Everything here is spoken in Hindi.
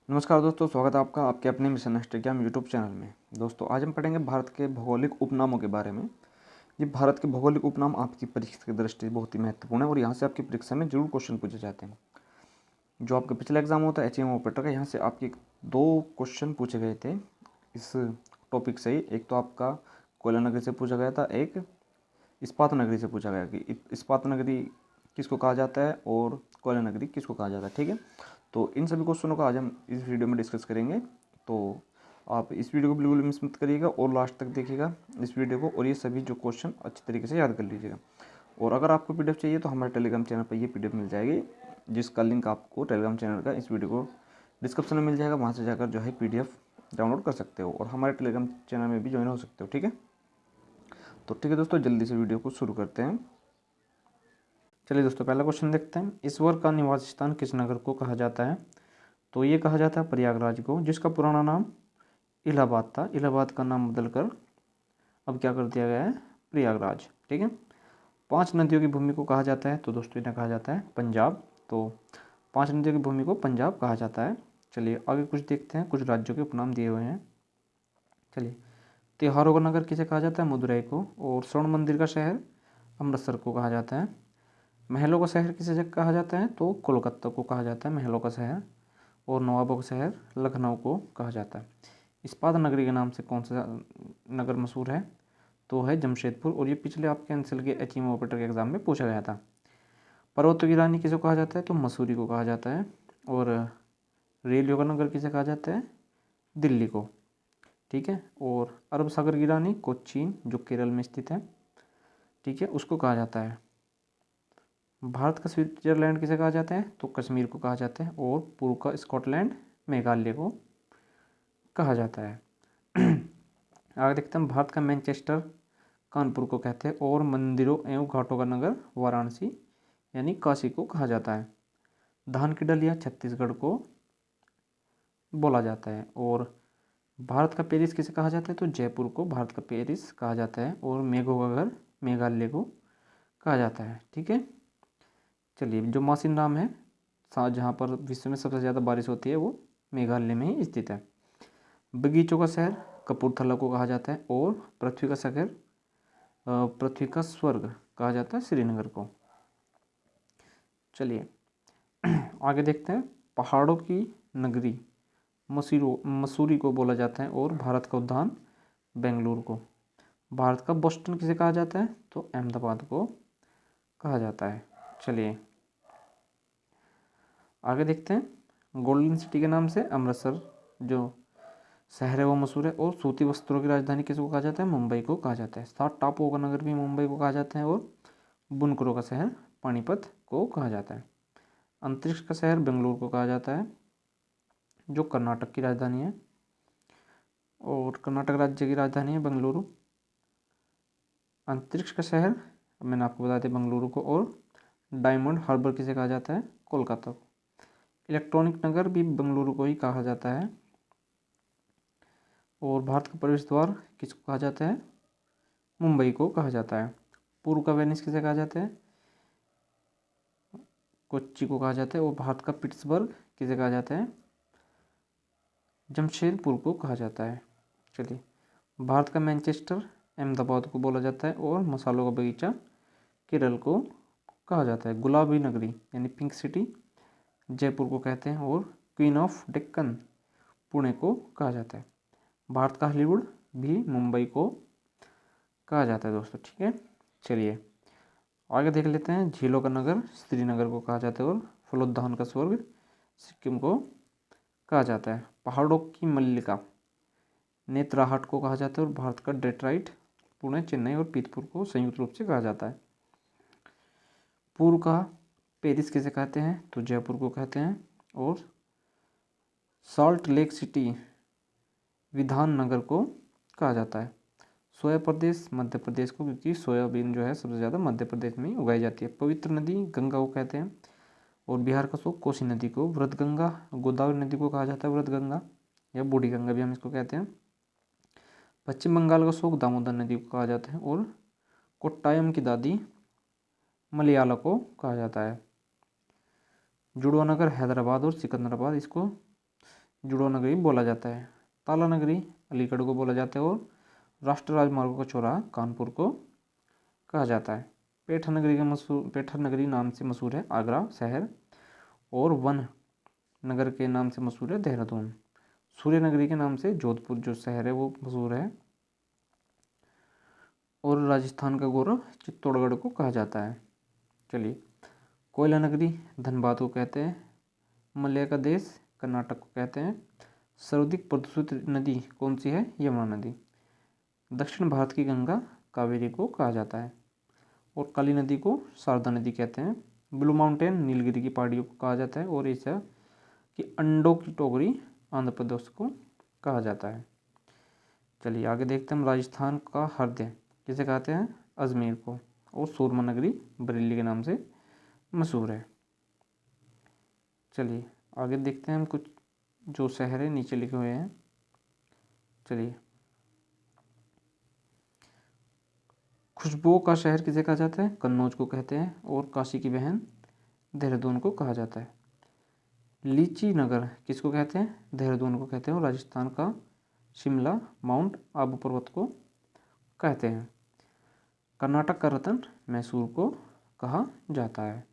नमस्कार दोस्तों, स्वागत है आपका आपके अपने मिशन इंस्टाग्राम यूट्यूब चैनल में। दोस्तों आज हम पढ़ेंगे भारत के भौगोलिक उपनामों के बारे में। ये भारत के भौगोलिक उपनाम आपकी परीक्षा की दृष्टि से बहुत ही महत्वपूर्ण है और यहाँ से आपकी परीक्षा में जरूर क्वेश्चन पूछे जाते हैं। जो आपका पिछला एग्जाम होता है एचएम ऑपरेटर का, यहाँ से आपके 2 क्वेश्चन पूछे गए थे इस टॉपिक से ही। एक तो आपका कोयला नगरी से पूछा गया था, एक इस्पात नगरी से पूछा गया कि इस्पात नगरी किसको कहा जाता है और कोयला नगरी किसको कहा जाता है। ठीक है, तो इन सभी क्वेश्चनों का आज हम इस वीडियो में डिस्कस करेंगे। तो आप इस वीडियो को बिल्कुल मिस मत करिएगा और लास्ट तक देखिएगा इस वीडियो को, और ये सभी जो क्वेश्चन अच्छी तरीके से याद कर लीजिएगा। और अगर आपको पीडीएफ चाहिए तो हमारे टेलीग्राम चैनल पर ये पीडीएफ मिल जाएगी, जिसका लिंक आपको टेलीग्राम चैनल का इस वीडियो को डिस्क्रिप्शन में मिल जाएगा। वहाँ से जाकर जो है पीडीएफ डाउनलोड कर सकते हो और हमारे टेलीग्राम चैनल में भी ज्वाइन हो सकते हो। ठीक है, तो ठीक है दोस्तों, जल्दी से वीडियो को शुरू करते हैं। चलिए दोस्तों, पहला क्वेश्चन देखते हैं। ईश्वर का निवास स्थान किस नगर को कहा जाता है? तो ये कहा जाता है प्रयागराज को, जिसका पुराना नाम इलाहाबाद था। इलाहाबाद का नाम बदलकर अब क्या कर दिया गया है? प्रयागराज। ठीक है। 5 नदियों की भूमि को कहा जाता है, तो दोस्तों इन्हें कहा जाता है पंजाब। तो 5 नदियों की भूमि को पंजाब कहा जाता है। चलिए आगे कुछ देखते हैं, कुछ राज्यों के उपनाम दिए हुए हैं। चलिए, त्योहारों का नगर किसे कहा जाता है? मदुरई को। और स्वर्ण मंदिर का शहर अमृतसर को कहा जाता है। महलों का शहर किसे कहा जाता है? तो कोलकाता को कहा जाता है महलों का शहर। और नवाबों का शहर लखनऊ को कहा जाता है। इस्पात नगरी के नाम से कौन सा नगर मशहूर है? तो है जमशेदपुर, और ये पिछले आपके एनसीएल के एचईएम ऑपरेटर के एग्जाम में पूछा गया था। पर्वतों की रानी किसे कहा जाता है? तो मसूरी को कहा जाता है। और रेल योगा नगर किसे कहा जाता है? दिल्ली को। ठीक है। और अरब सागर की रानी कोचीन, जो केरल में स्थित है, ठीक है, उसको कहा जाता है। भारत का स्विट्जरलैंड किसे कहा जाता है? तो कश्मीर को कहा जाता है। और पूर्व का स्कॉटलैंड मेघालय को कहा जाता है। आगे देखते हैं, भारत का मैनचेस्टर कानपुर को कहते हैं। और मंदिरों एवं घाटों का नगर वाराणसी यानी काशी को कहा जाता है। धान की डलिया छत्तीसगढ़ को बोला जाता है। और भारत का पेरिस किसे कहा जाता है? तो जयपुर को भारत का पेरिस कहा जाता है। और मेघों का घर मेघालय को कहा जाता है। ठीक है। चलिए, जो मौसिनराम है, जहाँ पर विश्व में सबसे ज़्यादा बारिश होती है, वो मेघालय में ही स्थित है। बगीचों का शहर कपूरथला को कहा जाता है। और पृथ्वी का स्वर्ग कहा जाता है श्रीनगर को। चलिए आगे देखते हैं, पहाड़ों की नगरी मसूरी को बोला जाता है। और भारत का उद्यान बेंगलुरु को। भारत का बोस्टन किसे कहा जाता है? तो अहमदाबाद को कहा जाता है। चलिए आगे देखते हैं, गोल्डन सिटी के नाम से अमृतसर जो शहर है वो मशहूर है। और सूती वस्त्रों की राजधानी किसको कहा जाता है? मुंबई को कहा जाता है। 7 टापुओं का नगर भी मुंबई को कहा जाता है। और बुनकरों का शहर पानीपत को कहा जाता है। अंतरिक्ष का शहर बेंगलुरु को कहा जाता है, जो कर्नाटक की राजधानी है। और कर्नाटक राज्य की राजधानी है बेंगलुरु। अंतरिक्ष का शहर मैंने आपको बता दिया बेंगलुरु को। और डायमंड हार्बर किसे कहा जाता है? कोलकाता को। इलेक्ट्रॉनिक नगर भी बेंगलुरु को ही कहा जाता है। और भारत का प्रवेश द्वार किसको कहा जाता है? मुंबई को कहा जाता है। पूर्व का वेनिस किसे कहा जाता है? कोच्चि को कहा जाता है। और भारत का पिट्सबर्ग किसे कहा जाता है? जमशेदपुर को कहा जाता है। चलिए, भारत का मैनचेस्टर अहमदाबाद को बोला जाता है। और मसालों का बगीचा केरल को कहा जाता है। गुलाबी नगरी यानी पिंक सिटी जयपुर को कहते हैं। और क्वीन ऑफ डेक्कन पुणे को कहा जाता है। भारत का हॉलीवुड भी मुंबई को कहा जाता है दोस्तों। ठीक है। चलिए आगे देख लेते हैं, झीलों का नगर श्रीनगर को कहा जाता है। और फलोद्यान का स्वर्ग सिक्किम को कहा जाता है। पहाड़ों की मल्लिका नेत्राहाट को कहा जाता है। और भारत का डेट्राइट पुणे, चेन्नई और पीतपुर को संयुक्त रूप से कहा जाता है। पूर्व का पेरिस किसे कहते हैं? तो जयपुर को कहते हैं। और सॉल्ट लेक सिटी विधान नगर को कहा जाता है। सोया प्रदेश मध्य प्रदेश को, क्योंकि सोयाबीन जो है सबसे ज़्यादा मध्य प्रदेश में ही उगाई जाती है। पवित्र नदी गंगा को कहते हैं। और बिहार का शोक कोसी नदी को। वृतगंगा गोदावरी नदी को कहा जाता है वृतगंगा, या बूढ़ी गंगा भी हम इसको कहते हैं। पश्चिम बंगाल का शोक दामोदर नदी को कहा जाता है। और कोट्टायम की दादी मलयाला को कहा जाता है। जुड़वा नगर हैदराबाद और सिकंदराबाद इसको जुड़ो नगरी बोला जाता है। ताला नगरी अलीगढ़ को बोला जाता है और राष्ट्रीय राजमार्गों का चौराहा कानपुर को कहा जाता है। पेठा नगरी नाम से मशहूर है आगरा शहर और वन नगर के नाम से मशहूर है देहरादून। सूर्य नगरी के नाम से जोधपुर जो शहर है वो मशहूर है और राजस्थान का गौरव चित्तौड़गढ़ को कहा जाता है। चलिए, कोयला नगरी धनबाद को कहते हैं। मलय का देश कर्नाटक को कहते हैं। सर्वाधिक प्रदूषित नदी कौन सी है? यमुना नदी। दक्षिण भारत की गंगा कावेरी को कहा जाता है और काली नदी को शारदा नदी कहते हैं। ब्लू माउंटेन नीलगिरी की पहाड़ियों को कहा जाता है और एशिया की अंडों की टोकरी आंध्र प्रदेश को कहा जाता है। चलिए आगे देखते हैं हम राजस्थान का हृदय किसे कहते हैं? अजमेर को। और सूरमा नगरी बरेली के नाम से मशहूर है। चलिए आगे देखते हैं हम कुछ जो शहर है नीचे लिखे हुए हैं। चलिए, खुशबुओं का शहर किसे कहा जाता है? कन्नौज को कहते हैं और काशी की बहन देहरादून को कहा जाता है। लीची नगर किसको कहते हैं? देहरादून को कहते हैं और राजस्थान का शिमला माउंट आबू पर्वत को कहते हैं। कर्नाटक का रतन मैसूर को कहा जाता है।